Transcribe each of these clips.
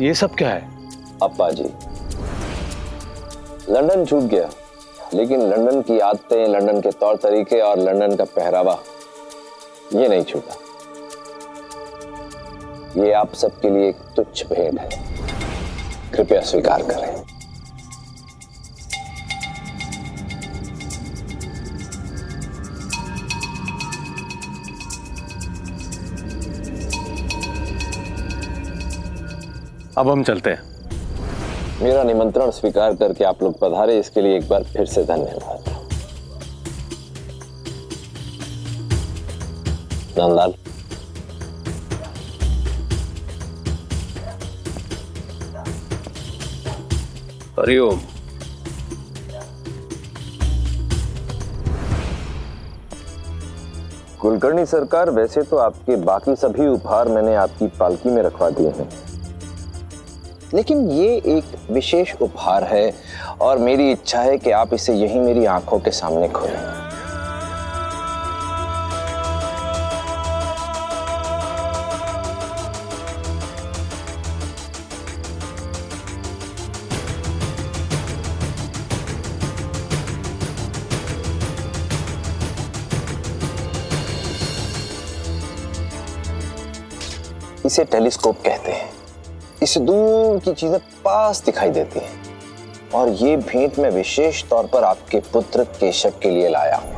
ये सब क्या है? अप्पा जी, लंदन छूट गया, लेकिन लंदन की आदतें, लंदन के तौर तरीके और लंदन का पहरावा ये नहीं छूटा। ये आप सबके लिए एक तुच्छ भेंट है, कृपया स्वीकार करें। अब हम चलते हैं। मेरा निमंत्रण स्वीकार करके आप लोग पधारे, इसके लिए एक बार फिर से धन्यवाद। नंदलाल, हरिओम। कुलकर्णी सरकार, वैसे तो आपके बाकी सभी उपहार मैंने आपकी पालकी में रखवा दिए हैं, लेकिन ये एक विशेष उपहार है और मेरी इच्छा है कि आप इसे यहीं मेरी आंखों के सामने खोलें। इसे टेलीस्कोप कहते हैं। इससे दूर की चीजें पास दिखाई देती हैं। और ये भेंट मैं विशेष तौर पर आपके पुत्र केशव के लिए लाया हूं।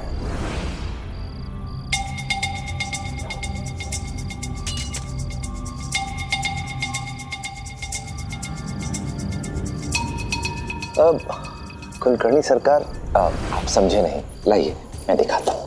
अब कुलकर्णी सरकार, आप समझे नहीं, लाइए मैं दिखाता हूं।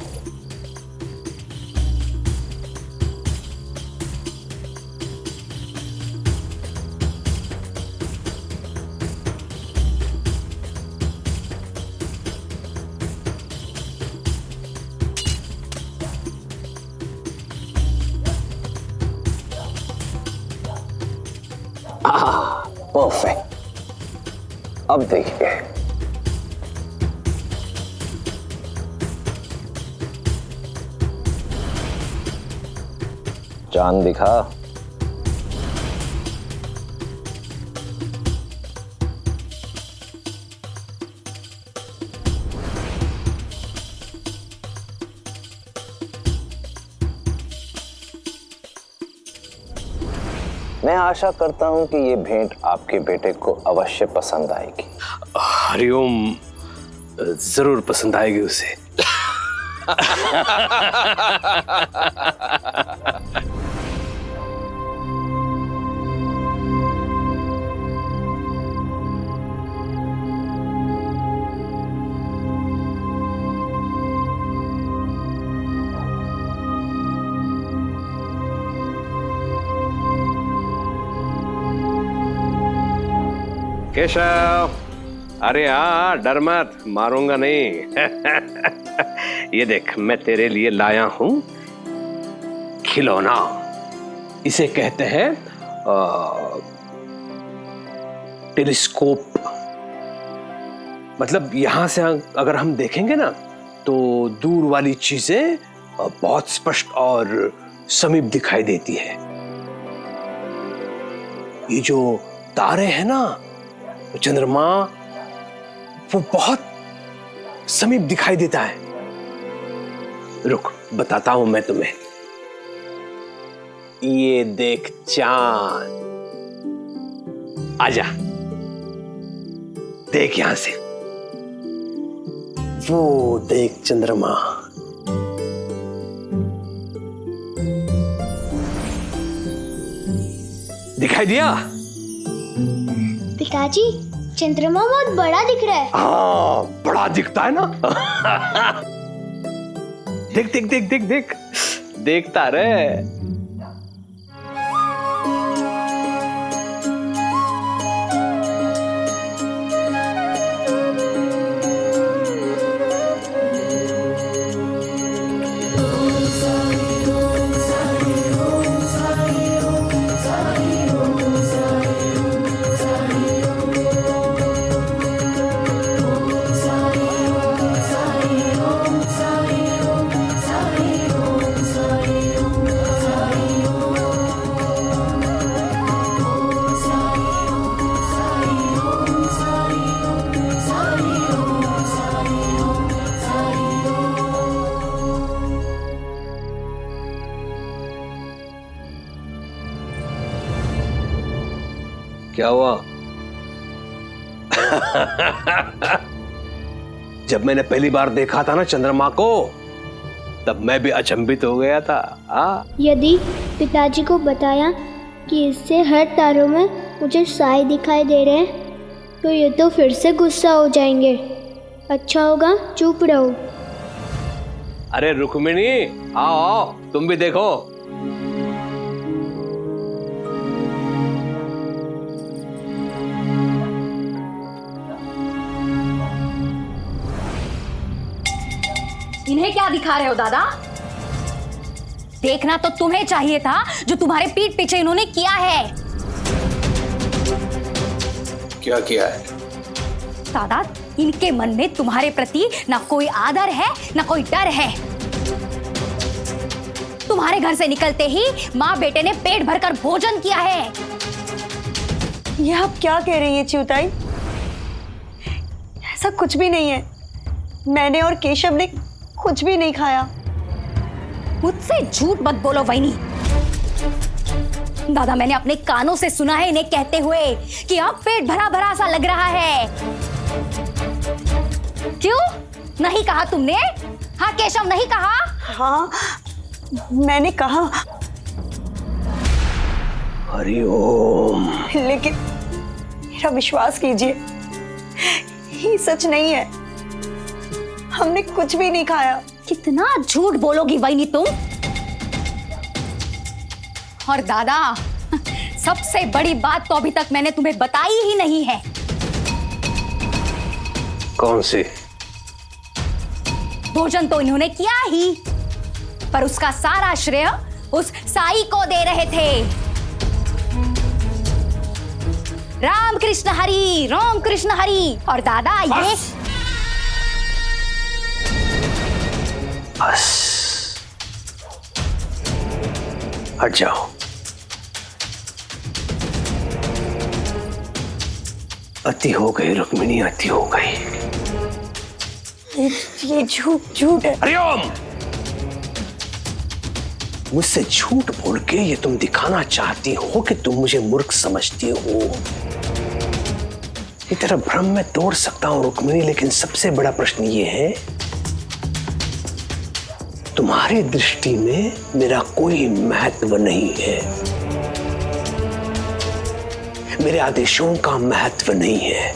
परफेक्ट। अब देखिए, चांद दिखा। मैं आशा करता हूं कि ये भेंट आपके बेटे को अवश्य पसंद आएगी। हरिओम, जरूर पसंद आएगी उसे। केशव, अरे हाँ, डर मत, मारूंगा नहीं। ये देख, मैं तेरे लिए लाया हूं खिलौना। इसे कहते हैं टेलीस्कोप। मतलब यहां से अगर हम देखेंगे ना, तो दूर वाली चीजें बहुत स्पष्ट और समीप दिखाई देती है। ये जो तारे हैं ना, चंद्रमा, वो बहुत समीप दिखाई देता है। रुक, बताता हूं मैं तुम्हें। ये देख चांद, आजा, देख यहां से। वो देख चंद्रमा। दिखाई दिया? पिताजी, चंद्रमा बहुत बड़ा दिख रहा है। हाँ, बड़ा दिखता है ना। देख देख देख देख देख, देखता रहे। क्या हुआ? जब मैंने पहली बार देखा था ना चंद्रमा को, तब मैं भी अचंभित हो गया था। यदि पिताजी को बताया कि इससे हर तारों में मुझे साए दिखाई दे रहे हैं, तो ये तो फिर से गुस्सा हो जाएंगे। अच्छा होगा चुप रहो। अरे रुक्मिणी, आओ आओ, तुम भी देखो। इन्हें क्या दिखा रहे हो दादा? देखना तो तुम्हें चाहिए था जो तुम्हारे पीठ पीछे इन्होंने किया है। क्या किया है? दादा, इनके मन में तुम्हारे प्रति ना कोई आदर है ना कोई डर है। तुम्हारे घर से निकलते ही माँ बेटे ने पेट भरकर भोजन किया है। ये आप क्या कह रही हैं च्युताई? ऐसा कुछ भी नहीं है। मैंने और केशव ने कुछ भी नहीं खाया। मुझसे झूठ मत बोलो वैनी। दादा, मैंने अपने कानों से सुना है इन्हें कहते हुए कि अब पेट भरा भरा सा लग रहा है। क्यों नहीं कहा तुमने? हाँ केशव, नहीं कहा? हाँ, मैंने कहा। हरिओम। लेकिन मेरा विश्वास कीजिए, ये सच नहीं है। हमने कुछ भी नहीं खाया। कितना झूठ बोलोगी वैनी तुम? और दादा, सबसे बड़ी बात तो अभी तक मैंने तुम्हें बताई ही नहीं है। कौन सी? भोजन तो इन्होंने किया ही, पर उसका सारा श्रेय उस साई को दे रहे थे। राम कृष्ण हरि, राम कृष्ण हरि। और दादा ये बस, हट जाओ। अति हो गई रुक्मिणी, अति हो गई। ये झूठ है। हरिओम। मुझसे झूठ बोल के ये तुम दिखाना चाहती हो कि तुम मुझे मूर्ख समझती हो। ये तेरा भ्रम मैं तोड़ सकता हूं रुक्मिणी, लेकिन सबसे बड़ा प्रश्न ये है, तुम्हारी दृष्टि में मेरा कोई महत्व नहीं है, मेरे आदेशों का महत्व नहीं है,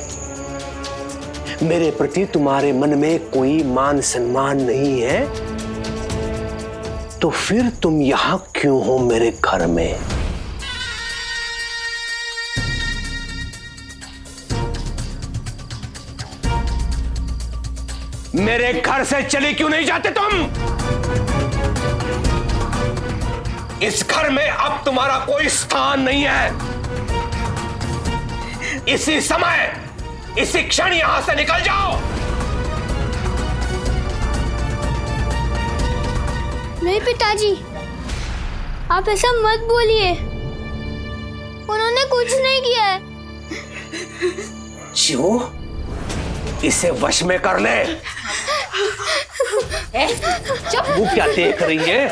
मेरे प्रति तुम्हारे मन में कोई मान सम्मान नहीं है, तो फिर तुम यहां क्यों हो मेरे घर में? मेरे घर से चले क्यों नहीं जाते तुम? इस घर में अब तुम्हारा कोई स्थान नहीं है। इसी समय, इसी क्षण यहां से निकल जाओ। नहीं पिताजी, आप ऐसा मत बोलिए। उन्होंने कुछ नहीं किया है। क्यों? इसे वश में कर ले। वो क्या देख रही है?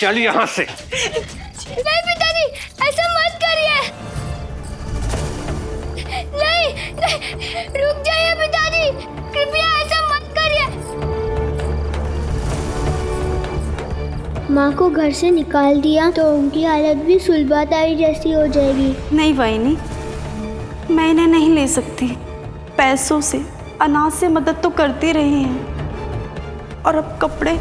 चल यहां से। नहीं पिताजी, ऐसा मत करिए। नहीं, रुक जाइए पिताजी, कृपया ऐसा मत करिए। माँ को घर से निकाल दिया तो उनकी हालत भी सुलभाताई जैसी हो जाएगी। नहीं वाहिनी, मैं इन्हें नहीं ले सकती। पैसों से, अनाज से मदद तो करती रही हैं, और अब कपड़े।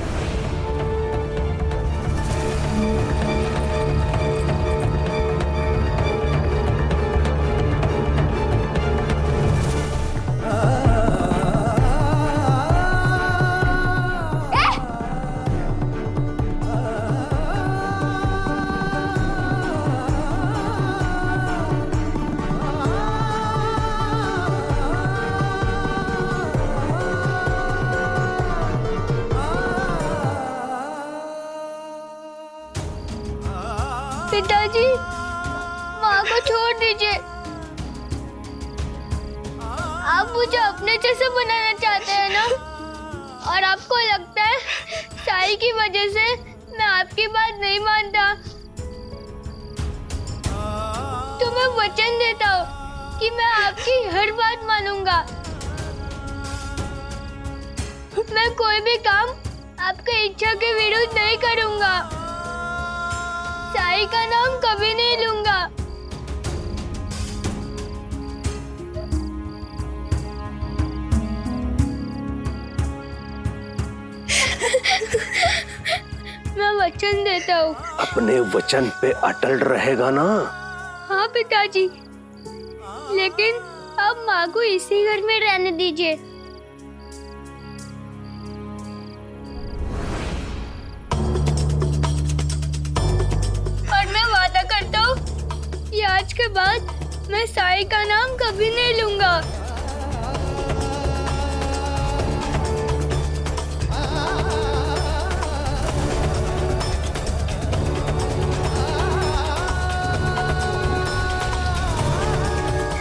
पिताजी, माँ को छोड़ दीजिए। आप मुझे अपने जैसे बनाना चाहते हैं ना? और आपको लगता है साई की वजह से मैं आपकी बात नहीं मानता? तो मैं वचन देता हूँ कि मैं आपकी हर बात मानूंगा। मैं कोई भी काम आपकी इच्छा के विरुद्ध नहीं करूंगा। साई का नाम कभी नहीं लूंगा। मैं वचन देता हूँ। अपने वचन पे अटल रहेगा ना? हाँ पिताजी, लेकिन अब माँ को इसी घर में रहने दीजिए। और मैं वादा करता हूँ कि आज के बाद मैं साई का नाम कभी नहीं लूंगा।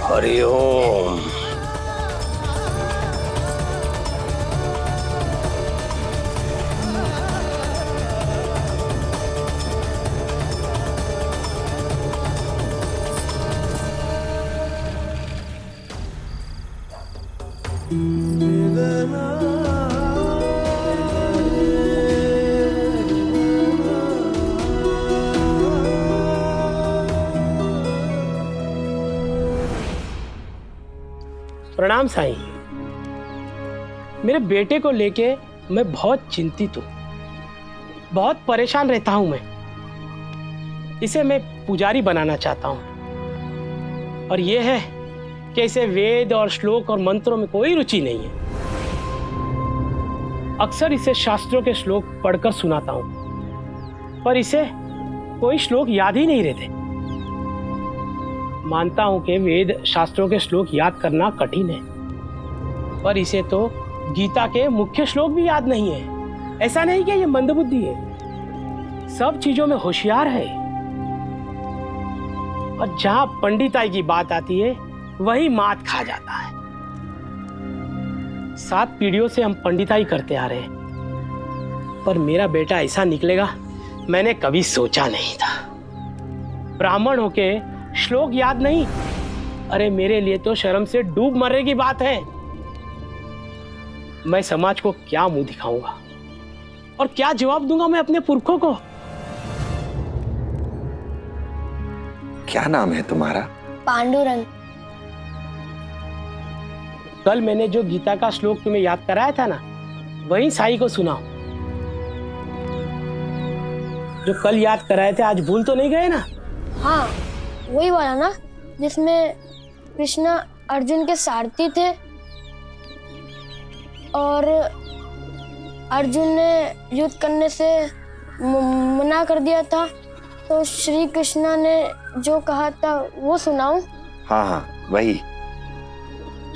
हरि ओम। प्रणाम साईं। मेरे बेटे को लेके मैं बहुत चिंतित हूँ, बहुत परेशान रहता हूँ मैं। इसे मैं पुजारी बनाना चाहता हूँ और ये है कि इसे वेद और श्लोक और मंत्रों में कोई रुचि नहीं है। अक्सर इसे शास्त्रों के श्लोक पढ़कर सुनाता हूँ पर इसे कोई श्लोक याद ही नहीं रहते। मानता हूं कि वेद शास्त्रों के श्लोक याद करना कठिन है पर इसे तो गीता के मुख्य श्लोक भी याद नहीं है। ऐसा नहीं कि ये मंदबुद्धि है, सब चीजों में होशियार है। और जहां पंडिताई की बात आती है वही मात खा जाता है। 7 पीढ़ियों से हम पंडिताई करते आ रहे हैं पर मेरा बेटा ऐसा निकलेगा मैंने कभी सोचा नहीं था। ब्राह्मण होके श्लोक याद नहीं, अरे मेरे लिए तो शर्म से डूब मरने की बात है। मैं समाज को क्या मुंह दिखाऊंगा और क्या जवाब दूंगा मैं अपने पुरखों को? क्या नाम है तुम्हारा? पांडुरंग। कल मैंने जो गीता का श्लोक तुम्हें याद कराया था ना, वही साई को सुनाओ। जो कल याद कराए थे आज भूल तो नहीं गए ना? हाँ, वही वाला ना जिसमें कृष्ण अर्जुन के सारथी थे और अर्जुन ने युद्ध करने से मना कर दिया था, तो श्री कृष्ण ने जो कहा था वो सुनाऊं? हाँ हाँ वही।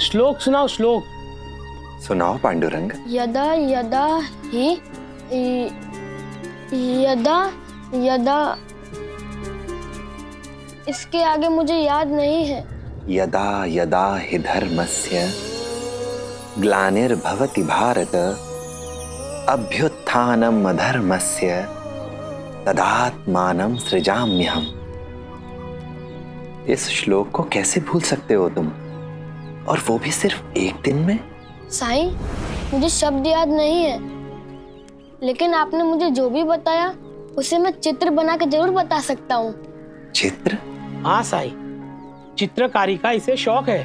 श्लोक सुनाओ, श्लोक सुनाओ पांडुरंग। यदा यदा ही यदा यदा, इसके आगे मुझे याद नहीं है। यदा यदा हि धर्मस्य ग्लानिर्भवति भारत अभ्युत्थानम् अधर्मस्य तदात्मानं सृजाम्यहम्। इस श्लोक को कैसे भूल सकते हो तुम, और वो भी सिर्फ एक दिन में? साईं, मुझे शब्द याद नहीं है, लेकिन आपने मुझे जो भी बताया उसे मैं चित्र बना के जरूर बता सकता हूँ। चित्र? हाँ साई, चित्रकारी का इसे शौक है।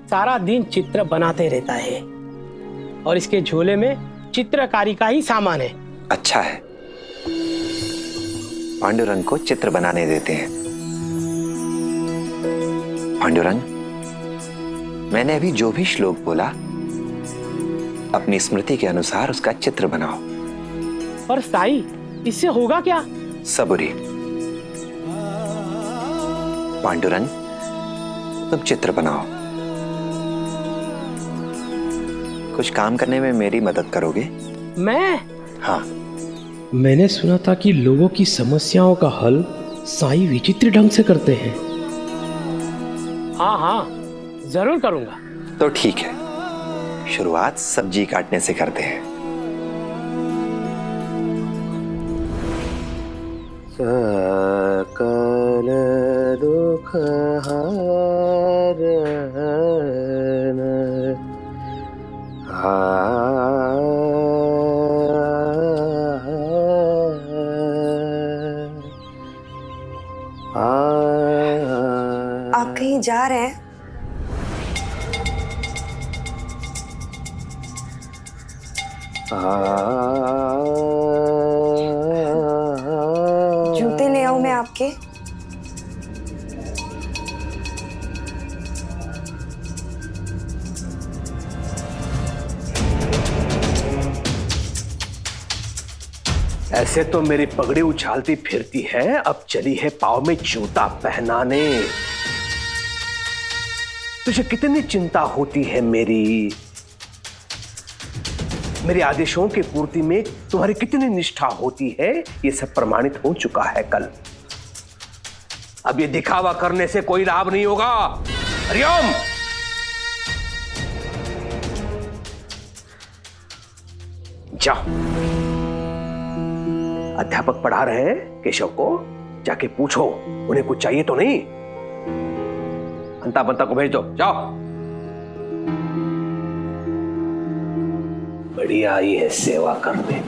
सारा दिन चित्र बनाते रहता है और इसके झोले में चित्रकारी का ही सामान है। अच्छा है, पांडुरंग को चित्र बनाने देते हैं। पांडुरंग, मैंने अभी जो भी श्लोक बोला अपनी स्मृति के अनुसार उसका चित्र बनाओ। पर साई, इससे होगा क्या? सबुरी। पांडुरंग, तुम चित्र बनाओ। कुछ काम करने में मेरी मदद करोगे? मैं? हाँ। मैंने सुना था कि लोगों की समस्याओं का हल साई विचित्र ढंग से करते हैं। हाँ हाँ, जरूर करूंगा। तो ठीक है, शुरुआत सब्जी काटने से करते हैं। सकल सकल दुख हारन आप कहीं जा रहे हैं? जूते ले आऊं मैं आपके? ऐसे तो मेरी पगड़ी उछालती फिरती है, अब चली है पाँव में जूता पहनाने। तुझे कितनी चिंता होती है मेरे आदेशों की पूर्ति में तुम्हारी कितनी निष्ठा होती है, ये सब प्रमाणित हो चुका है कल। अब ये दिखावा करने से कोई लाभ नहीं होगा। हरिओम। जाओ, अध्यापक पढ़ा रहे हैं केशव को, जाके पूछो उन्हें कुछ चाहिए तो नहीं। अंता बंता को भेज दो, जाओ। बढ़िया आई है सेवा करने।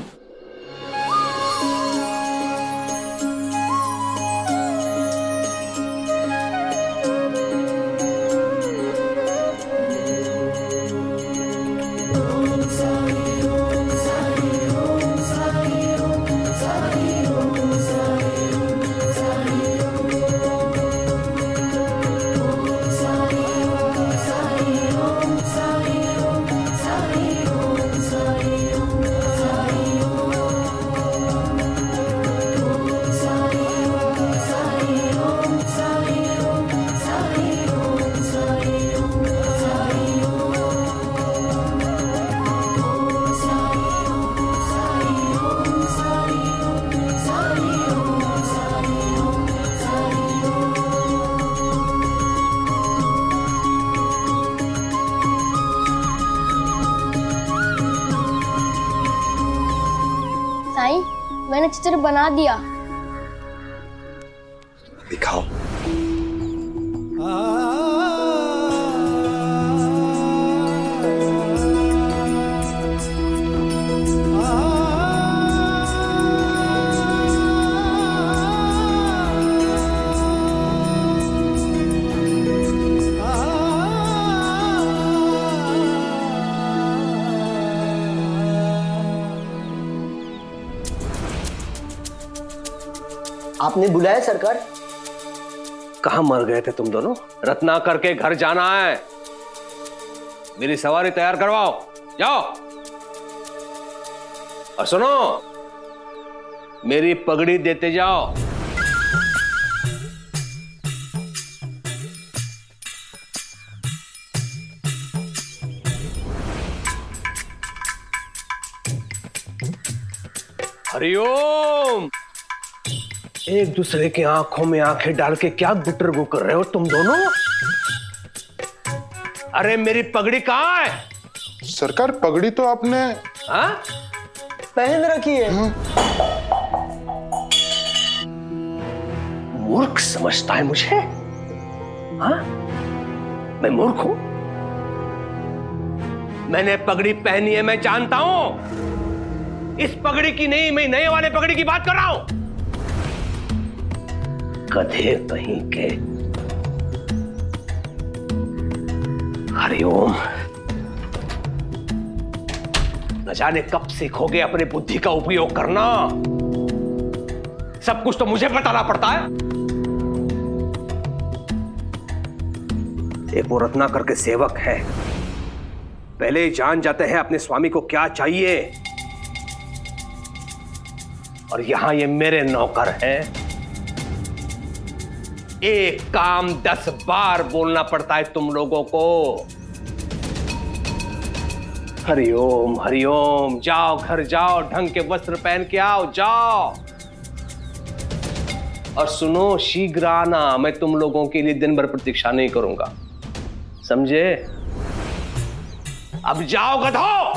साईं, मैंने चित्र बना दिया। दिखाओ। आपने बुलाया सरकार? कहां मर गए थे तुम दोनों? रत्नाकर के घर जाना है, मेरी सवारी तैयार करवाओ, जाओ। और सुनो, मेरी पगड़ी देते जाओ। हरिओम। एक दूसरे की आंखों में आंखें डाल के क्या गुटरगु कर रहे हो तुम दोनों? अरे मेरी पगड़ी कहां है? सरकार, पगड़ी तो आपने पहन रखी है। मूर्ख समझता है मुझे? हाँ, मैं मूर्ख हूं? मैंने पगड़ी पहनी है, मैं जानता हूं। इस पगड़ी की नहीं, मैं नए वाले पगड़ी की बात कर रहा हूं। गधे कहीं के। हरिओम। न जाने कब सीखोगे अपने बुद्धि का उपयोग करना। सब कुछ तो मुझे बताना पड़ता है। एक वो रत्नाकर के सेवक है, पहले ही जान जाते हैं अपने स्वामी को क्या चाहिए। और यहां ये मेरे नौकर हैं। एक काम 10 बार बोलना पड़ता है तुम लोगों को। हरिओम हरिओम। जाओ, घर जाओ, ढंग के वस्त्र पहन के आओ, जाओ। और सुनो, शीघ्र आना, मैं तुम लोगों के लिए दिन भर प्रतीक्षा नहीं करूंगा, समझे? अब जाओ गधो।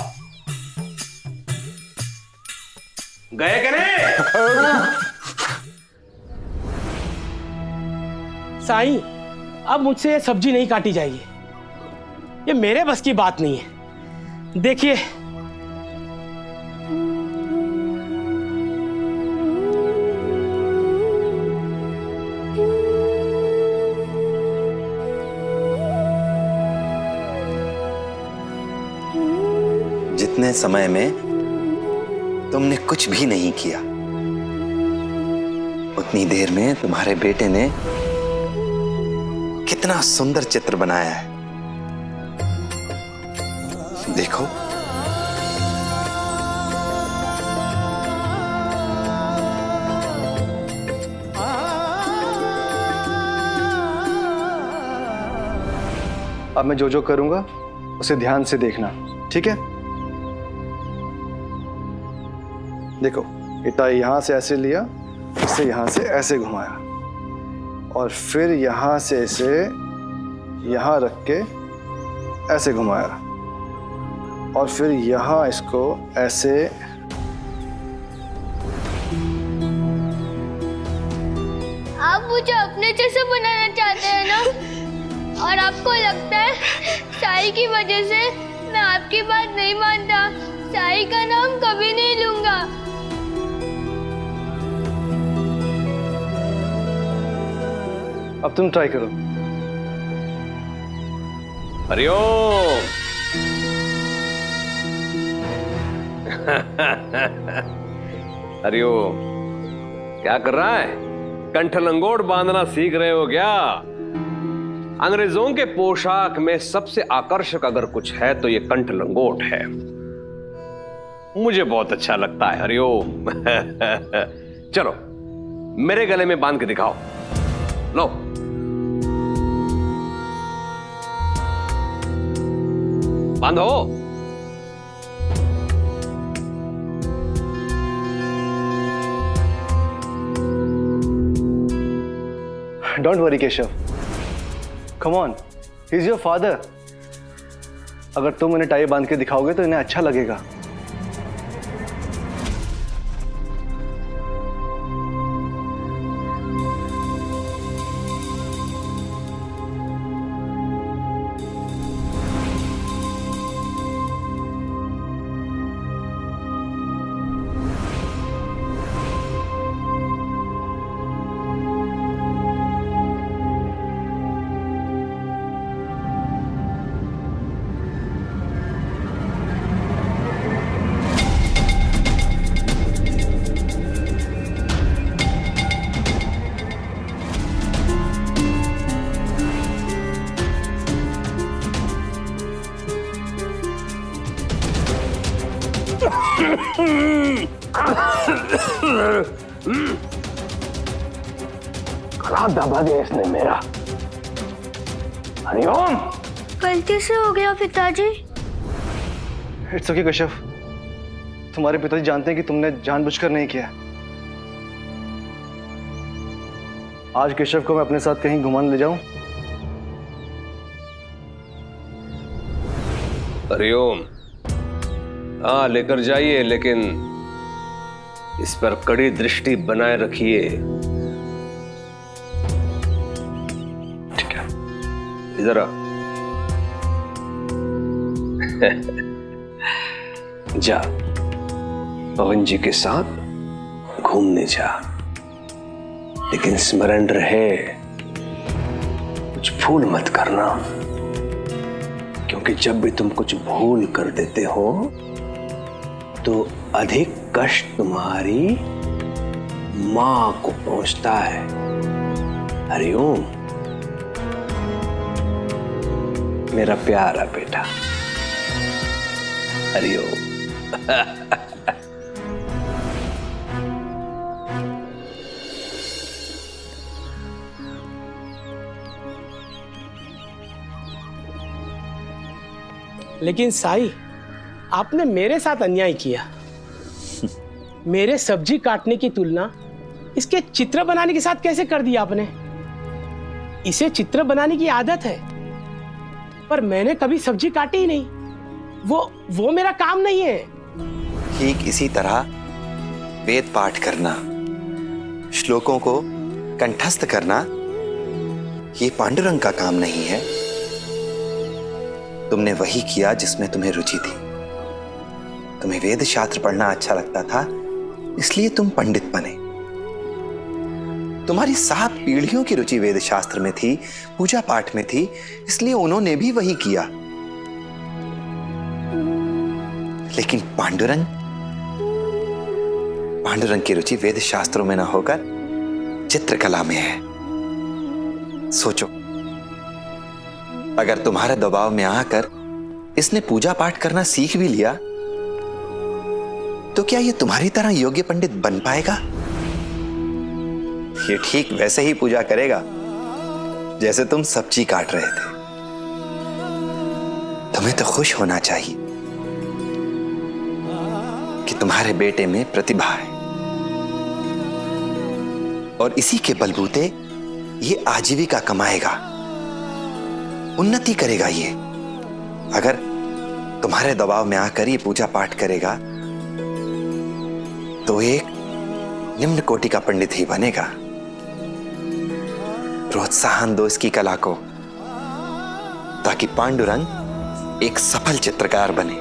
गए कि नहीं? साईं, अब मुझसे ये सब्जी नहीं काटी जाएगी। ये मेरे बस की बात नहीं है। देखिए, जितने समय में तुमने कुछ भी नहीं किया, उतनी देर में तुम्हारे बेटे ने कितना सुंदर चित्र बनाया है। देखो, अब मैं जो जो करूंगा उसे ध्यान से देखना, ठीक है? देखो, इतना यहां से ऐसे लिया, इसे यहां से ऐसे घुमाया और फिर यहां से इसे यहां रख के ऐसे घुमाया और फिर यहां इसको ऐसे। आप मुझे अपने जैसे बनाना चाहते हैं ना? और आपको लगता है साई की वजह से मैं आपकी बात नहीं मानता? साई का नाम कभी नहीं लूंगा। अब तुम ट्राई करो। हरिओम। हरिओम, क्या कर रहा है? कंठ लंगोट बांधना सीख रहे हो क्या? अंग्रेजों के पोशाक में सबसे आकर्षक अगर कुछ है तो ये कंठ लंगोट है। मुझे बहुत अच्छा लगता है। हरिओम। चलो मेरे गले में बांध के दिखाओ। लो। बांधो। Don't worry Keshav, come on, he is your father. अगर तुम उन्हें टाई बांध के दिखाओगे तो इन्हें अच्छा लगेगा। गला दबा दिया इसने मेरा। हरिओम। गलती से हो गया पिताजी। इट्स ओके केशव, तुम्हारे पिताजी जानते हैं कि तुमने जानबूझकर नहीं किया। आज केशव को मैं अपने साथ कहीं घुमाने ले जाऊं? हरिओम, हाँ लेकर जाइए, लेकिन इस पर कड़ी दृष्टि बनाए रखिए। ठीक है, इधर आ। जा, पवन जी के साथ घूमने जा, लेकिन स्मरण रहे कुछ भूल मत करना, क्योंकि जब भी तुम कुछ भूल कर देते हो तो अधिक कष्ट तुम्हारी मां को पहुंचता है। हरिओम, मेरा प्यारा बेटा। हरिओम। लेकिन साई, आपने मेरे साथ अन्याय किया। मेरे सब्जी काटने की तुलना इसके चित्र बनाने के साथ कैसे कर दिया आपने? इसे चित्र बनाने की आदत है, पर मैंने कभी सब्जी काटी ही नहीं। वो मेरा काम नहीं है। ठीक इसी तरह वेद पाठ करना, श्लोकों को कंठस्थ करना ये पांडुरंग का काम नहीं है। तुमने वही किया जिसमें तुम्हें रुचि थी। तुम्हें वेद शास्त्र पढ़ना अच्छा लगता था, इसलिए तुम पंडित बने। तुम्हारी 7 पीढ़ियों की रुचि वेद शास्त्र में थी, पूजा पाठ में थी, इसलिए उन्होंने भी वही किया। लेकिन पांडुरंग की रुचि वेद शास्त्रों में ना होकर चित्रकला में है। सोचो, अगर तुम्हारे दबाव में आकर इसने पूजा पाठ करना सीख भी लिया तो क्या ये तुम्हारी तरह योग्य पंडित बन पाएगा? ये ठीक वैसे ही पूजा करेगा जैसे तुम सब्जी काट रहे थे। तुम्हें तो खुश होना चाहिए कि तुम्हारे बेटे में प्रतिभा है और इसी के बलबूते ये आजीविका कमाएगा, उन्नति करेगा। ये अगर तुम्हारे दबाव में आकर ये पूजा पाठ करेगा तो एक निम्न कोटि का पंडित ही बनेगा। प्रोत्साहन दो इसकी कला को ताकि पांडुरंग एक सफल चित्रकार बने।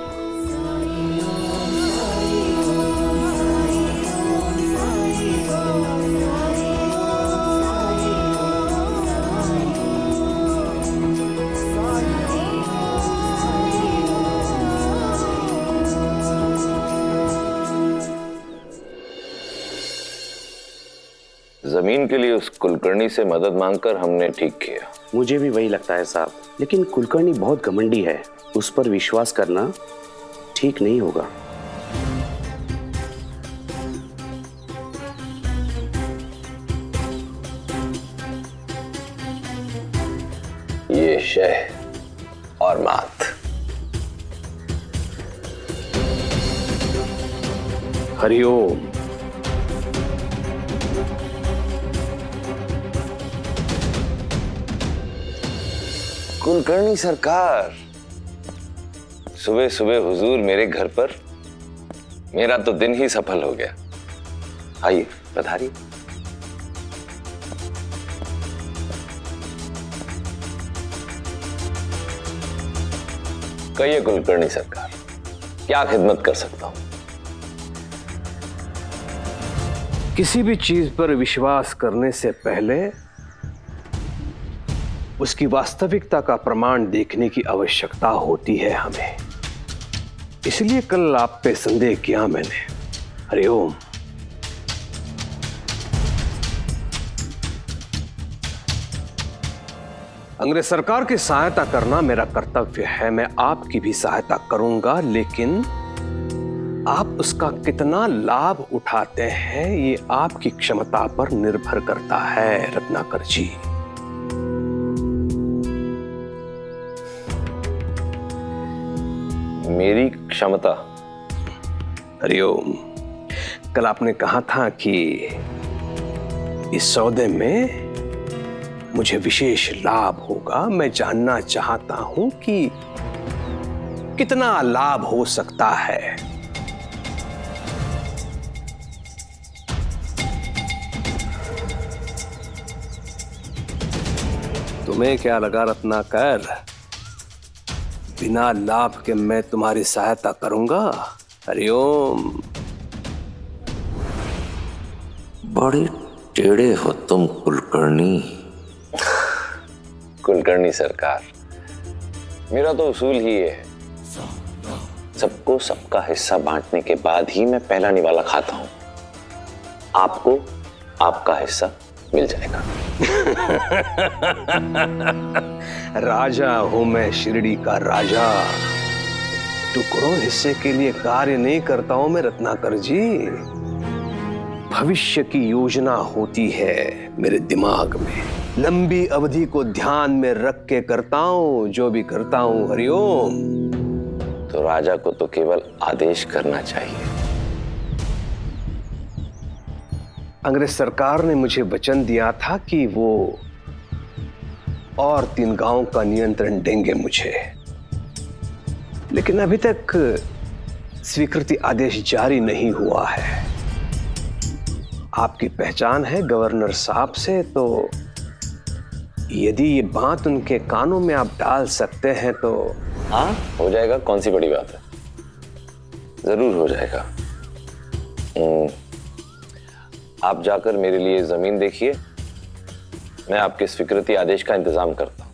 जमीन के लिए उस कुलकर्णी से मदद मांगकर हमने ठीक किया। मुझे भी वही लगता है साहब, लेकिन कुलकर्णी बहुत घमंडी है, उस पर विश्वास करना ठीक नहीं होगा। ये शह और मात। हरिओम। कुलकर्णी सरकार, सुबह सुबह हुजूर मेरे घर पर, मेरा तो दिन ही सफल हो गया। आइए पधारिए। कहिए कुलकर्णी सरकार, क्या खिदमत कर सकता हूं? किसी भी चीज पर विश्वास करने से पहले उसकी वास्तविकता का प्रमाण देखने की आवश्यकता होती है हमें। इसलिए कल आप पे संदेह किया मैंने। हरिओम। अंग्रेज सरकार की सहायता करना मेरा कर्तव्य है। मैं आपकी भी सहायता करूंगा, लेकिन आप उसका कितना लाभ उठाते हैं ये आपकी क्षमता पर निर्भर करता है रत्नाकर जी। मेरी क्षमता? हरिओम। कल आपने कहा था कि इस सौदे में मुझे विशेष लाभ होगा। मैं जानना चाहता हूं कि कितना लाभ हो सकता है। तुम्हें क्या लगा रत्नाकर, बिना लाभ के मैं तुम्हारी सहायता करूंगा? हरिओम। बड़े टेढ़े हो तुम कुलकर्णी। कुलकर्णी सरकार, मेरा तो उसूल ही है, सबको सबका हिस्सा बांटने के बाद ही मैं पहला निवाला खाता हूं। आपको आपका हिस्सा मिल जाएगा। राजा हूं मैं, शिरडी का राजा। टुकड़ों हिस्से के लिए कार्य नहीं करता हूं मैं रत्नाकर जी। भविष्य की योजना होती है मेरे दिमाग में, लंबी अवधि को ध्यान में रख के करता हूं जो भी करता हूं। हरिओम। तो राजा को तो केवल आदेश करना चाहिए। अंग्रेज सरकार ने मुझे वचन दिया था कि वो और 3 गांवों का नियंत्रण देंगे मुझे, लेकिन अभी तक स्वीकृति आदेश जारी नहीं हुआ है। आपकी पहचान है गवर्नर साहब से, तो यदि ये बात उनके कानों में आप डाल सकते हैं तो। हाँ, हो जाएगा, कौन सी बड़ी बात है, जरूर हो जाएगा। आप जाकर मेरे लिए जमीन देखिए, मैं आपके स्वीकृति आदेश का इंतजाम करता हूं।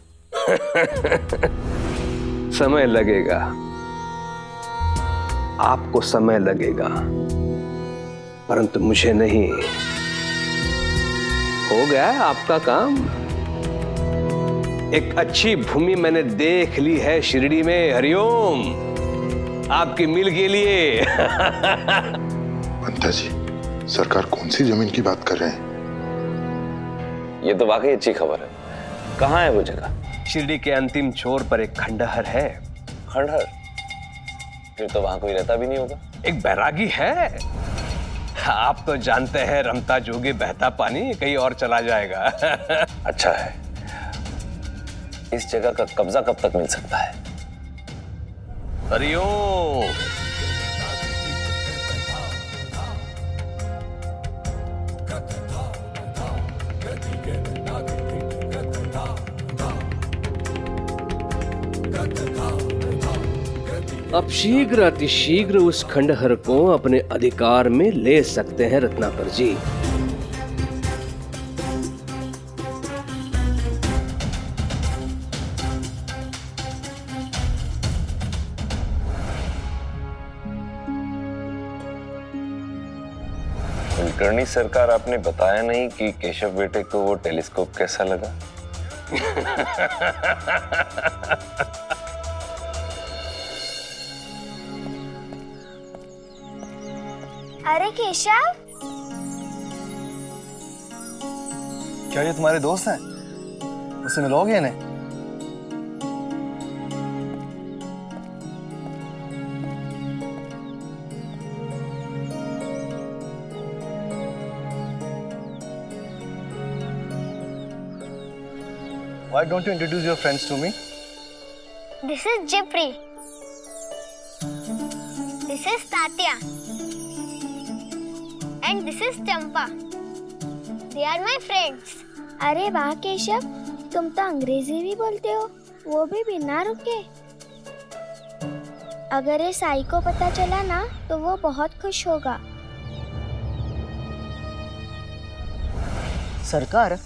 समय लगेगा, आपको समय लगेगा, परंतु मुझे नहीं। हो गया है आपका काम। एक अच्छी भूमि मैंने देख ली है शिरडी में। हरिओम, आपकी मिल के लिए। पंता जी, सरकार कौन सी जमीन की बात कर रहे हैं? ये तो वाकई अच्छी खबर है। कहाँ है वो जगह? शिरडी के अंतिम छोर पर एक खंडहर है। खंडहर? फिर तो वहां कोई रहता भी नहीं होगा। एक बैरागी है। आप तो जानते हैं, रमता जोगे बहता पानी कहीं और चला जाएगा। अच्छा है। इस जगह का कब्जा कब तक मिल सकता है? हरिओम। अब शीघ्र अतिशीघ्र उस खंडहर को अपने अधिकार में ले सकते हैं रत्नाकर जी। कुलकर्णी सरकार, आपने बताया नहीं कि केशव बेटे को वो टेलीस्कोप कैसा लगा? अरे केशव, क्या ये तुम्हारे दोस्त हैं? उससे मिलोगे इन्हें? Why don't you introduce your friends to me? this is Jipri. This is Tatya. And this is Champa. They are my friends. अरे वाह केशव, तुम तो अंग्रेजी भी बोलते हो, वो भी बिना रुके। अगर ये साई को पता चला ना तो वो बहुत खुश होगा। सरकार,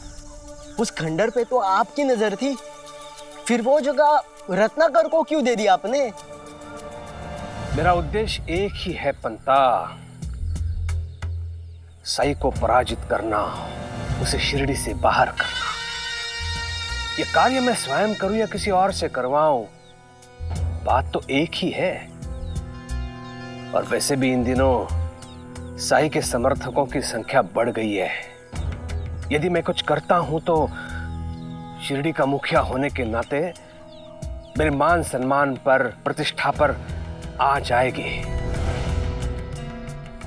उस खंडर पे तो आपकी नजर थी, फिर वो जगह रत्नाकर को क्यों दे दी आपने? मेरा उद्देश्य एक ही है पंता, साई को पराजित करना, उसे शिरडी से बाहर करना। ये कार्य मैं स्वयं करूं या किसी और से करवाऊं, बात तो एक ही है। और वैसे भी इन दिनों साई के समर्थकों की संख्या बढ़ गई है। यदि मैं कुछ करता हूं तो शिरडी का मुखिया होने के नाते मेरे मान सम्मान पर, प्रतिष्ठा पर आ जाएगी।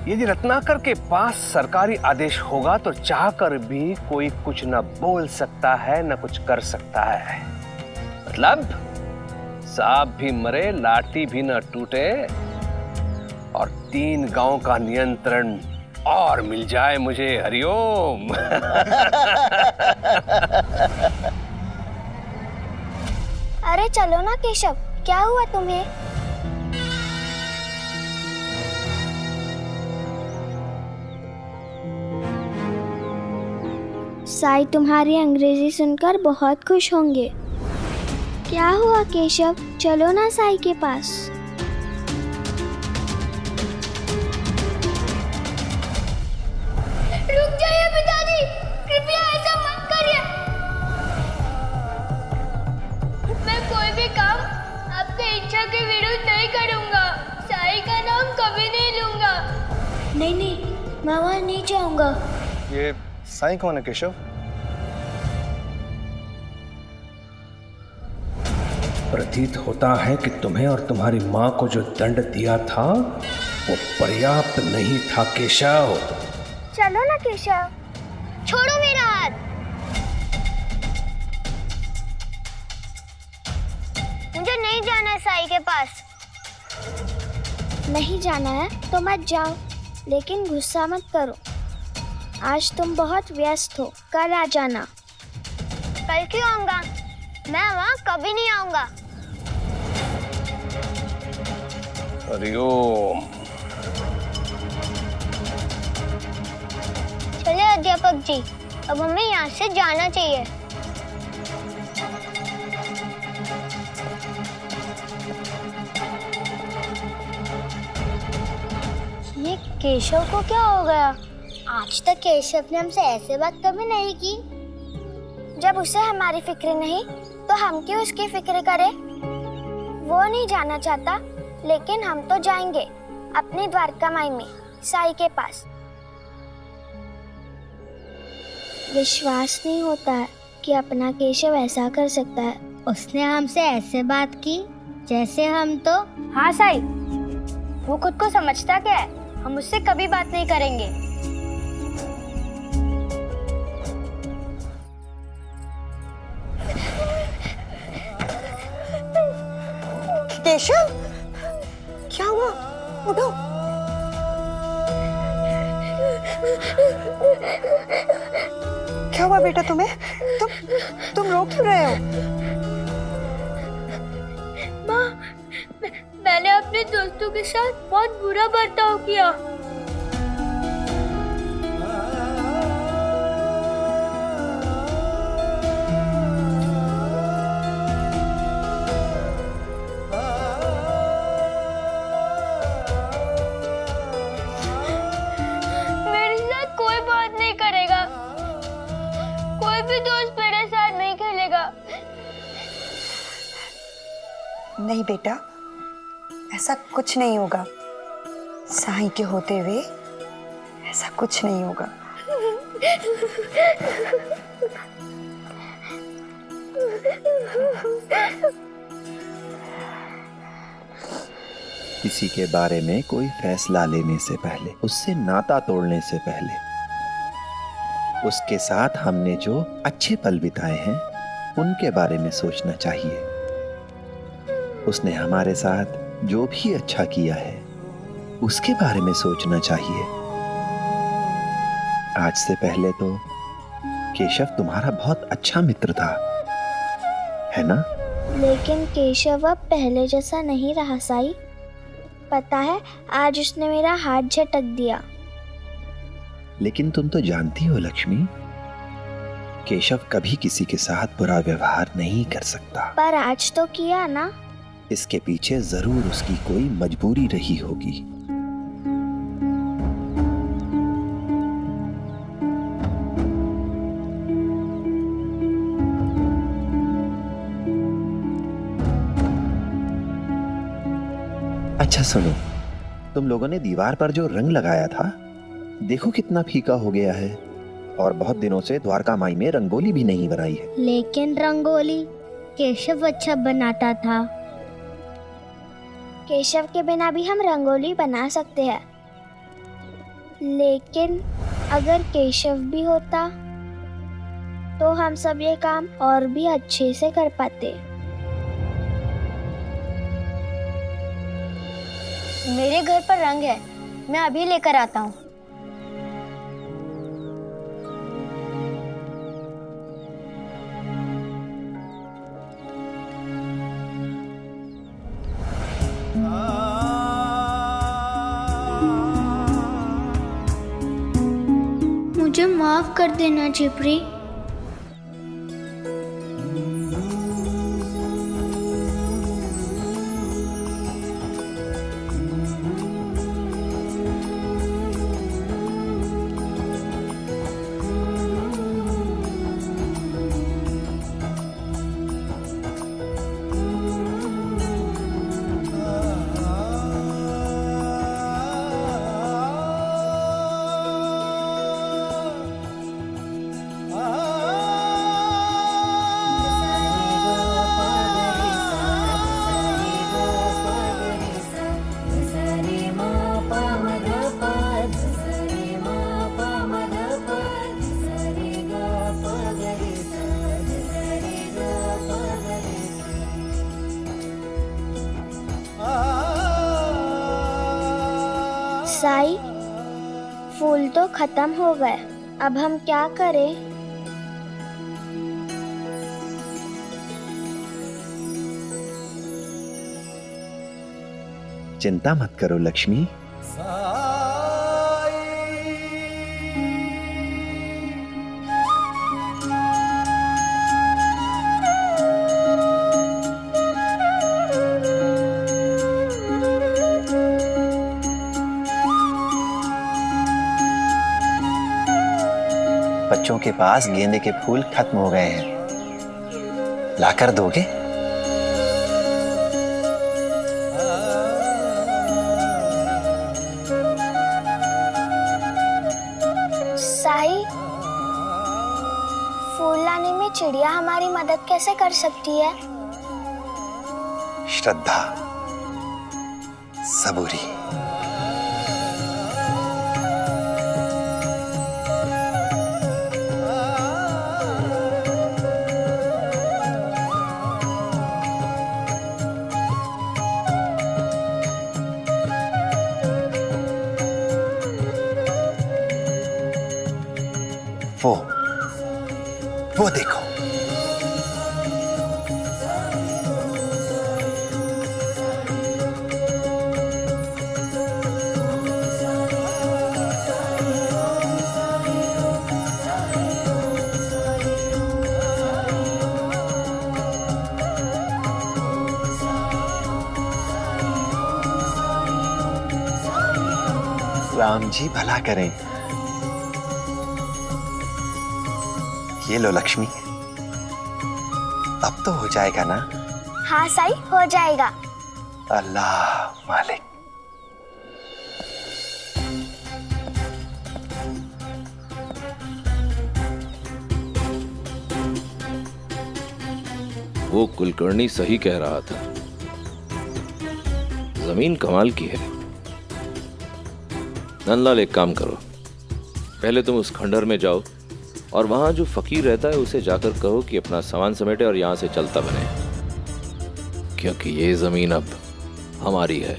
यदि रत्नाकर के पास सरकारी आदेश होगा तो चाहकर भी कोई कुछ न बोल सकता है, न कुछ कर सकता है। मतलब सांप भी मरे, लाठी भी न टूटे, और 3 गांव का नियंत्रण और मिल जाए मुझे। हरिओम। अरे चलो ना केशव, क्या हुआ तुम्हें? साई तुम्हारी अंग्रेजी सुनकर बहुत खुश होंगे। क्या हुआ केशव, चलो ना साई के पास। रुक जाइए पिताजी, कृपया ऐसा मत करिए। मैं कोई भी काम आपकी इच्छा के विरुद्ध नहीं करूंगा। साई का नाम कभी नहीं लूंगा। नहीं नहीं, मैं वहाँ नहीं जाऊंगा। ये साई कौन है केशव? प्रतीत होता है कि तुम्हें और तुम्हारी मां को जो दंड दिया था वो पर्याप्त नहीं था केशव। चलो ना केशव। छोड़ो मेरा हाथ। मुझे नहीं जाना है साई के पास। नहीं जाना है तो मत जाओ, लेकिन गुस्सा मत करो। आज तुम बहुत व्यस्त हो, कल आ जाना। कल क्यों आऊंगा? मैं वहाँ कभी नहीं आऊंगा। हरिओम। चलिए अध्यापक जी, अब हमें यहाँ से जाना चाहिए। ये केशव को क्या हो गया? आज तक केशव ने हमसे ऐसे बात कभी नहीं की। जब उसे हमारी फिक्र नहीं तो हम क्यों उसकी फिक्र करें? वो नहीं जाना चाहता, लेकिन हम तो जाएंगे अपनी द्वारका माई में, साई के पास। विश्वास नहीं होता है कि अपना केशव ऐसा कर सकता है। उसने हमसे ऐसे बात की जैसे हम तो। हाँ साई, वो खुद को समझता क्या है? हम उससे कभी बात नहीं करेंगे। केशव, क्या हुआ? उठो। क्या हुआ बेटा तुम्हें? तुम रो क्यों रहे हो? माँ, मैंने अपने दोस्तों के साथ बहुत बुरा बर्ताव किया। मेरे साथ कोई बात नहीं करेगा, कोई भी दोस्त मेरे साथ नहीं खेलेगा। नहीं बेटा, ऐसा कुछ नहीं होगा। साईं के होते हुए ऐसा कुछ नहीं होगा। किसी के बारे में कोई फैसला लेने से पहले, उससे नाता तोड़ने से पहले, उसके साथ हमने जो अच्छे पल बिताए हैं उनके बारे में सोचना चाहिए। उसने हमारे साथ जो भी अच्छा किया है उसके बारे में सोचना चाहिए। आज से पहले तो केशव तुम्हारा बहुत अच्छा मित्र था, है ना? लेकिन केशव अब पहले जैसा नहीं रहा साई। पता है, आज उसने मेरा हाथ झटक दिया। लेकिन तुम तो जानती हो लक्ष्मी, केशव कभी किसी के साथ बुरा व्यवहार नहीं कर सकता। पर आज तो किया ना। इसके पीछे जरूर उसकी कोई मजबूरी रही होगी। अच्छा सुनो, तुम लोगों ने दीवार पर जो रंग लगाया था, देखो कितना फीका हो गया है। और बहुत दिनों से द्वारका माई में रंगोली भी नहीं बनाई है। लेकिन रंगोली केशव अच्छा बनाता था। केशव के बिना भी हम रंगोली बना सकते हैं, लेकिन अगर केशव भी होता तो हम सब ये काम और भी अच्छे से कर पाते। मेरे घर पर रंग है, मैं अभी लेकर आता हूँ। मुझे माफ कर देना चिपरी। साई, फूल तो खत्म हो गए, अब हम क्या करें? चिंता मत करो लक्ष्मी। बच्चों के पास गेंदे के फूल खत्म हो गए हैं, लाकर दोगे? साई, फूल लाने में चिड़िया हमारी मदद कैसे कर सकती है? श्रद्धा, सबूरी। वो देखो, राम जी भला करें। ये लो लक्ष्मी, अब तो हो जाएगा ना? हाँ साई, हो जाएगा। अल्लाह मालिक। वो कुलकर्णी सही कह रहा था, जमीन कमाल की है। नंदलाल, एक काम करो, पहले तुम उस खंडर में जाओ और वहां जो फकीर रहता है उसे जाकर कहो कि अपना सामान समेटे और यहां से चलता बने, क्योंकि ये जमीन अब हमारी है।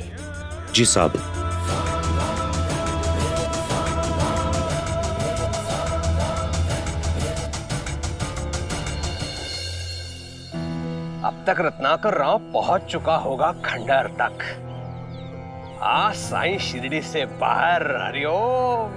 जी साहब। अब तक रत्नाकर राव पहुंच चुका होगा खंडर तक। साईं शिरडी से बाहर। हरिओम।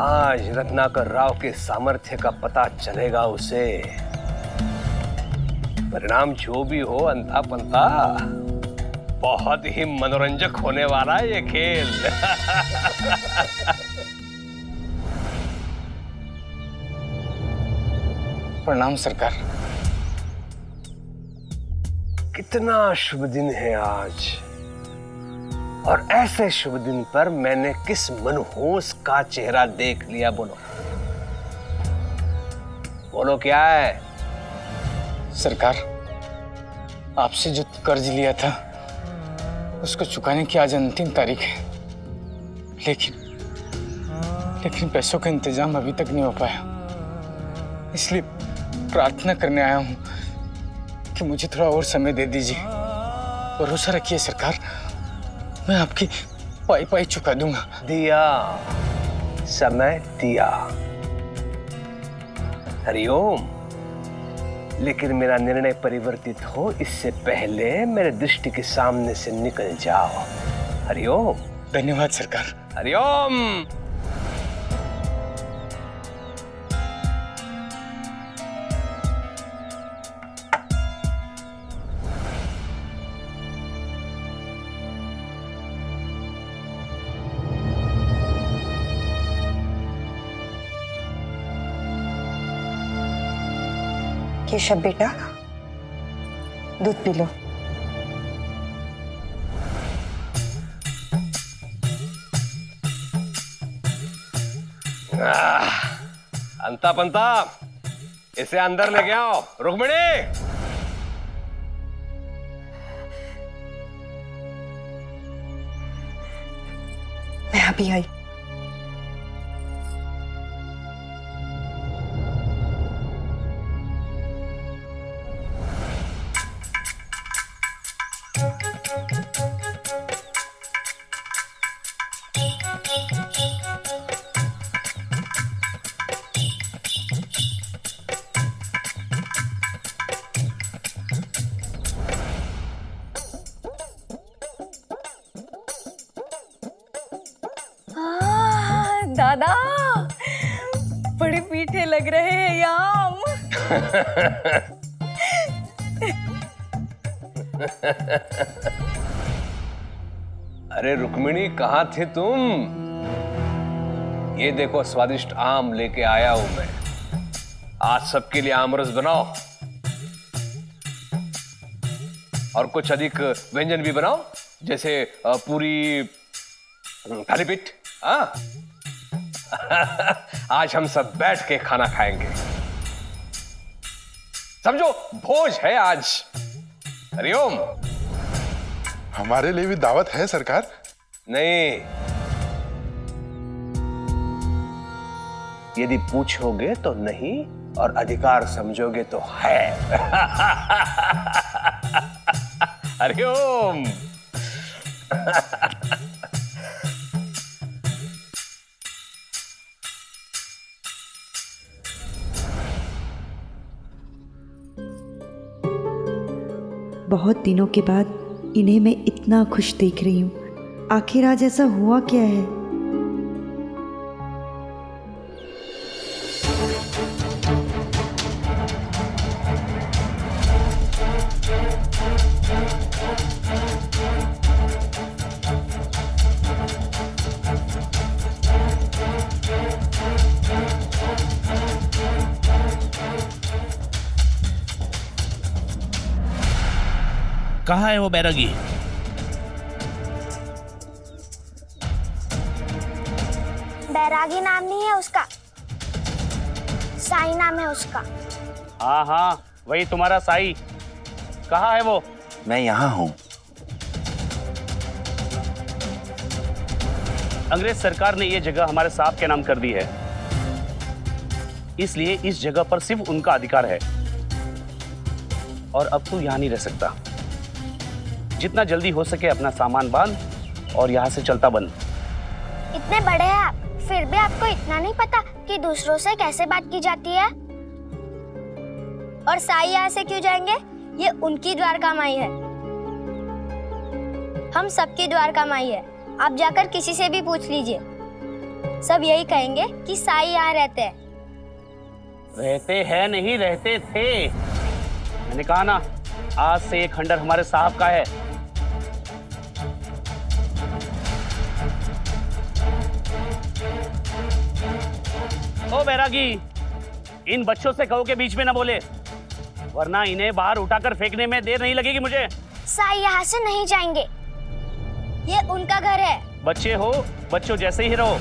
आज रत्नाकर राव के सामर्थ्य का पता चलेगा उसे। परिणाम जो भी हो, अंता पंता बहुत ही मनोरंजक होने वाला है ये खेल। प्रणाम सरकार। कितना शुभ दिन है आज, और ऐसे शुभ दिन पर मैंने किस मनहूस का चेहरा देख लिया। बोलो बोलो, क्या है? सरकार, आपसे जो कर्ज लिया था उसको चुकाने की आज अंतिम तारीख है, लेकिन पैसों का इंतजाम अभी तक नहीं हो पाया। इसलिए प्रार्थना करने आया हूं कि मुझे थोड़ा और समय दे दीजिए। भरोसा रखिए सरकार, मैं आपकी पाई पाई चुका दूंगा। दिया, समय दिया। हरिओम। लेकिन मेरा निर्णय परिवर्तित हो इससे पहले मेरे दृष्टि के सामने से निकल जाओ। हरिओम। धन्यवाद सरकार। हरिओम। केशव बेटा, दूध पी लो। अंता पंता, इसे अंदर लेके आओ। रुक्मिणी। मैं अभी आई। दादा बड़े मीठे लग रहे हैं ये आम। अरे रुक्मिणी, कहाँ थे तुम? ये देखो स्वादिष्ट आम लेके आया हूं मैं। आज सबके लिए आमरस बनाओ और कुछ अधिक व्यंजन भी बनाओ, जैसे पूरी, थालीपीठ। आज हम सब बैठ के खाना खाएंगे, समझो भोज है आज। हरिओम। हमारे लिए भी दावत है सरकार? नहीं, यदि पूछोगे तो नहीं और अधिकार समझोगे तो है। हरिओम। बहुत दिनों के बाद इन्हें मैं इतना खुश देख रही हूँ। आखिर आज ऐसा हुआ क्या है? कहाँ है वो बैरागी? बैरागी नाम नहीं है उसका, साई नाम है उसका। हाँ हाँ, वही तुम्हारा साई। कहाँ है वो? मैं यहाँ हूँ। अंग्रेज सरकार ने ये जगह हमारे साहब के नाम कर दी है, इसलिए इस जगह पर सिर्फ उनका अधिकार है और अब तू यहाँ नहीं रह सकता। जितना जल्दी हो सके अपना सामान बांध और यहाँ से चलता बन। इतने बड़े हैं आप, फिर भी आपको इतना नहीं पता कि दूसरों से कैसे बात की जाती है? और साई यहाँ से क्यों जाएंगे? ये उनकी द्वारका माई है, हम सबकी द्वारका माई है। आप जाकर किसी से भी पूछ लीजिए, सब यही कहेंगे कि साई यहाँ रहते हैं। रहते हैं नहीं, रहते थे। मैंने कहा ना, आज से ये खंडर हमारे साहब का है। ओ बैरागी, इन बच्चों से कहो के बीच में ना बोले, वरना इन्हें बाहर उठाकर फेंकने में देर नहीं लगेगी मुझे। साई यहाँ से नहीं जाएंगे, ये उनका घर है। बच्चे हो, बच्चों जैसे ही रहो।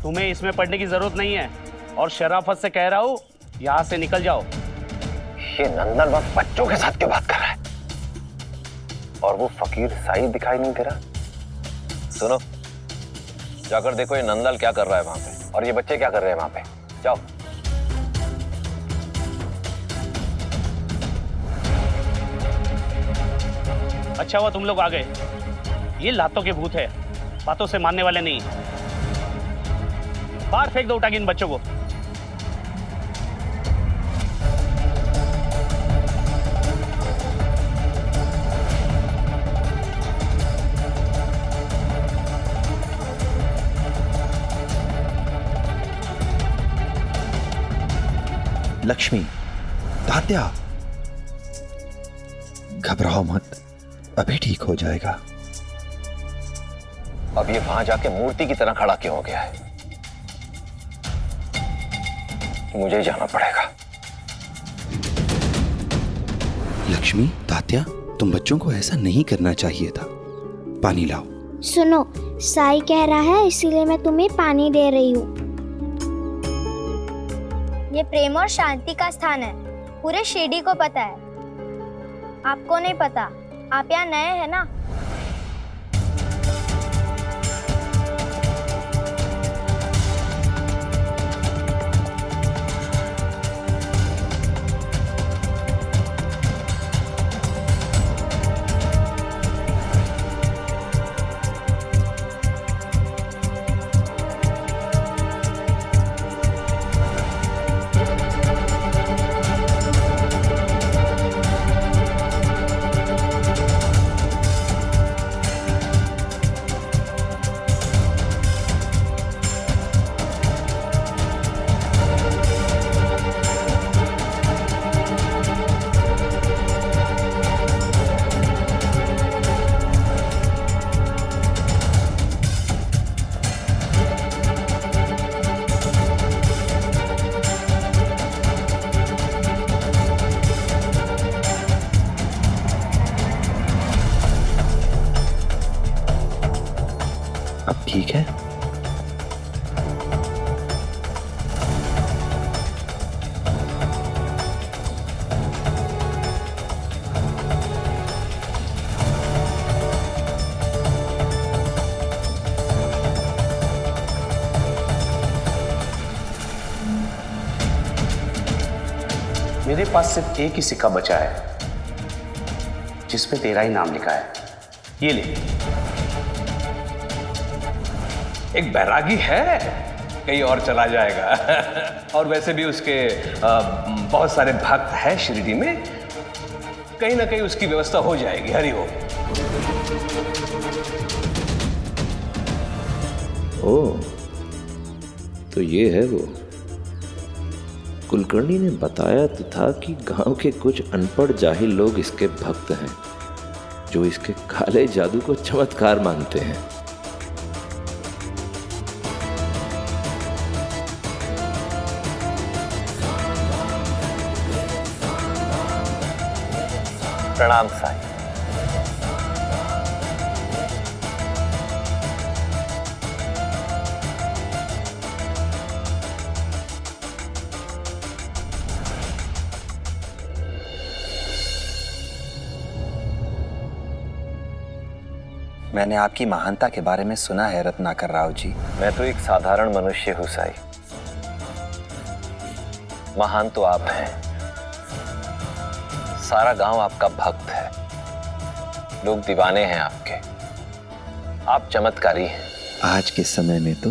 तुम्हें इसमें पढ़ने की जरूरत नहीं है और शराफत से कह रहा हूँ, यहाँ से निकल जाओ। ये नंदन वक्त बच्चों के साथ क्यों बात कर रहा है? और वो फकीर साई दिखाई नहीं दे रहा। सुनो, जाकर देखो ये नंदलाल क्या कर रहा है वहां पे और ये बच्चे क्या कर रहे हैं वहां पे। जाओ। अच्छा हुआ तुम लोग आ गए। ये लातों के भूत है, बातों से मानने वाले नहीं। बाहर फेंक दो उठा के इन बच्चों को। लक्ष्मी, तात्या, घबराओ मत, अभी ठीक हो जाएगा। अब ये वहां जाके मूर्ति की तरह खड़ा क्यों हो गया है? मुझे जाना पड़ेगा। लक्ष्मी, तात्या, तुम बच्चों को ऐसा नहीं करना चाहिए था। पानी लाओ। सुनो, साई कह रहा है इसीलिए मैं तुम्हें पानी दे रही हूँ। ये प्रेम और शांति का स्थान है, पूरे शिरडी को पता है, आपको नहीं पता। आप यहाँ नए हैं ना। अब ठीक है? मेरे पास सिर्फ एक ही सिक्का बचा है जिसपे तेरा ही नाम लिखा है। ये ले। एक बैरागी है, कहीं और चला जाएगा। और वैसे भी उसके बहुत सारे भक्त हैं शिरडी में, कहीं ना कहीं उसकी व्यवस्था हो जाएगी। हरि ओम। ओह, तो ये है वो। कुलकर्णी ने बताया तो था कि गांव के कुछ अनपढ़ जाहिल लोग इसके भक्त हैं, जो इसके काले जादू को चमत्कार मानते हैं। प्रणाम साईं। मैंने आपकी महानता के बारे में सुना है रत्नाकर राव जी। मैं तो एक साधारण मनुष्य हूं साईं। महान तो आप हैं। सारा गांव आपका भक्त है, लोग दीवाने हैं आपके। आप चमत्कारी हैं। आज के समय में तो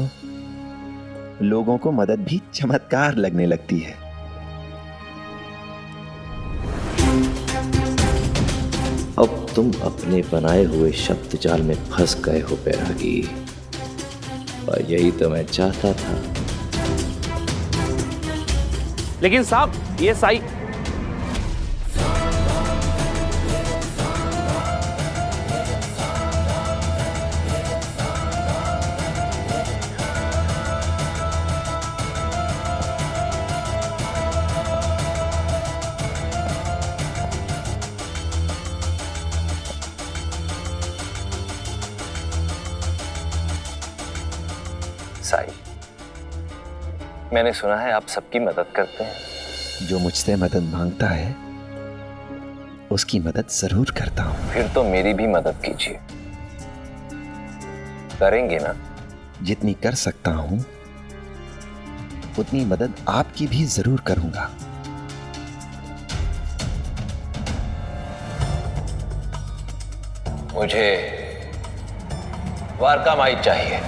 लोगों को मदद भी चमत्कार लगने लगती है। अब तुम अपने बनाए हुए शब्द जाल में फंस गए हो बैरागी, और यही तो मैं चाहता था। लेकिन साहब, ये साई साईं, मैंने सुना है आप सबकी मदद करते हैं। जो मुझसे मदद मांगता है उसकी मदद जरूर करता हूं। फिर तो मेरी भी मदद कीजिए। करेंगे ना? जितनी कर सकता हूं उतनी मदद आपकी भी जरूर करूंगा। मुझे वारका माई चाहिए।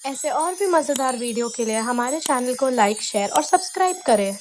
ऐसे और भी मज़ेदार वीडियो के लिए हमारे चैनल को लाइक, शेयर और सब्सक्राइब करें।